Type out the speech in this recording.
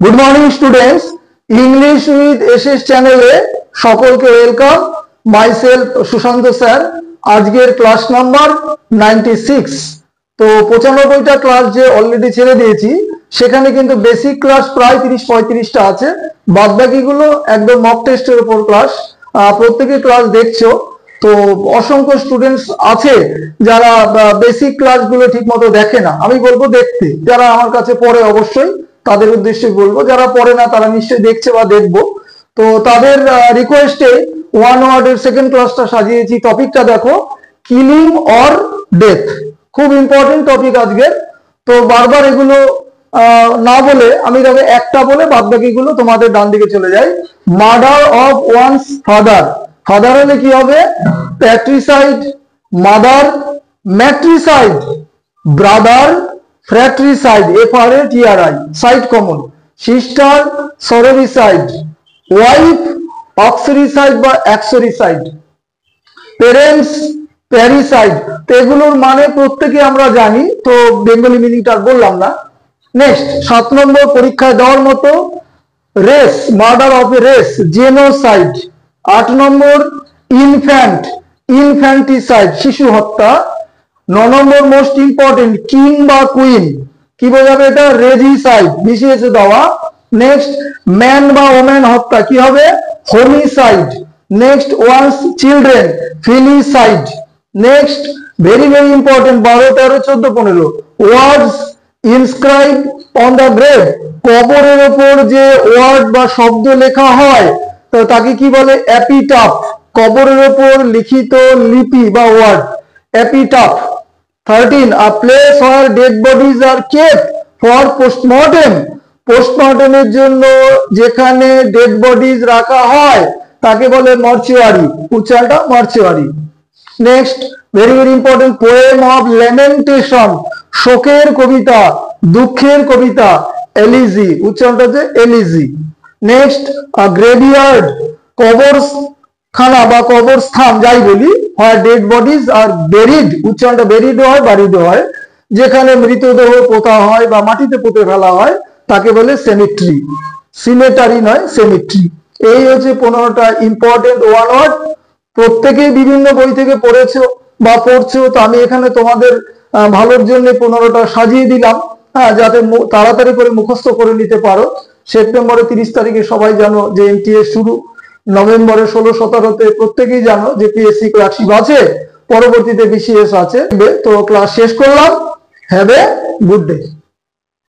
Good morning students, English with SS চ্যানেলে সকলকে welcome. Myself Sushant sir. আজকের ক্লাস নাম্বার 96। তো 95টা ক্লাস যে অলরেডি ছেড়ে দিয়েছি, সেখানে কিন্তু বেসিক ক্লাস প্রায় 30-35টা আছে, বাদ বাকিগুলো একদম মক টেস্টের উপর ক্লাস। প্রত্যেকে ক্লাস দেখছো, তো অসংখ্য স্টুডেন্টস আছে যারা বেসিক ক্লাসগুলো ঠিক মতো দেখে না। আমি বলবো দেখতে, যারা আমার কাছে পড়ে অবশ্যই তাদের উদ্দেশ্যে বলবো, যারা পড়ে না তারা নিশ্চয়ই দেখছে বা দেখবো। তো তাদের রিকোয়েস্টে ওয়ান ওয়ার্ডের সেকেন্ড ক্লাসটা সাজিয়েছি। টপিকটা দেখো, কিলিং অর ডেথ। খুব ইম্পর্টেন্ট টপিক আজকের। তো বারবার এগুলো না বলে আমি তবে একটা বলে বাদ বাকিগুলো তোমাদের ডান দিকে চলে যাই। Murder of one's father. Father হলে কি হবে? Patricide, mother matricide, brother fratricide, FRATRI, side common, sister sororicide, wife uxoricide বা অ্যাক্সরিসাইড, পেরেন্টস প্যারিসাইড। তো এগুলোর মানে প্রত্যেকে আমরা জানি, তো বেঙ্গলি মিনিংটা বললাম না। নেক্সট 7 নম্বর পরীক্ষায় দেওয়ার মতো, race, murder of a race, genocide. 8 number infant, infanticide, শিশু হত্যা। 9 নম্বর মোস্ট ইম্পর্টেন্ট, কিং বা কুইন, কি বোঝাবে এটা? রেজিসাইড, বিশেষ দেওয়া। নেক্সট ম্যান বা ওম্যান হত্যা, কি হবে? Homicide. Next one's children, filicide. Next very very important, 12, 13, 14, 15 words inscribe on the grave. কবরের ওপর যে ওয়ার্ড বা শব্দ লেখা হয় তো তাকে কি বলে? এপিটাফ। কবরের ওপর লিখিত লিপি বা word, epitaph. 13, a place where dead bodies are kept for postmortem। পোস্টমর্টেমের জন্য যেখানে ডেড বডিজ রাখা হয় তাকে বলে মর্চুয়ারি, উচ্চারণটা mortuary. Next very very important, poem of lamentation, শোকের কবিতা, দুঃখের কবিতা, এলিজি, উচ্চারণটা হচ্ছে এলিজি। নেক্সট গ্রেভিয়ার্ড, কবরখানা বা কবরস্থান যাই বলি, হয় ডেড বডিজ আর বেরিড, উচ্চারণটা বেরিড হয়, বারিড হয়, যেখানে মৃতদেহ পোতা হয় বা মাটিতে পুঁতে ফেলা হয় তাকে বলে সেমিট্রি। সিমেটারি নয়, সেমিট্রি। এই হচ্ছে 15টা ইম্পর্টেন্ট ওয়ান ওয়ার্ড। প্রত্যেকেই বিভিন্ন বই থেকে পড়েছো বা পড়ছো, তো আমি এখানে তোমাদের ভালোর জন্য 15টা সাজিয়ে দিলাম, যাতে তাড়াতাড়ি করে মুখস্থ করে নিতে পারো। সেপ্টেম্বরের 30 তারিখে সবাই জানো যে MTS শুরু, নভেম্বরের 16-17-তে প্রত্যেকেই জানো যে PSC ক্লার্কশিপ আছে, পরবর্তীতে BCS আছে। তো ক্লাস শেষ করলাম। Have a good day.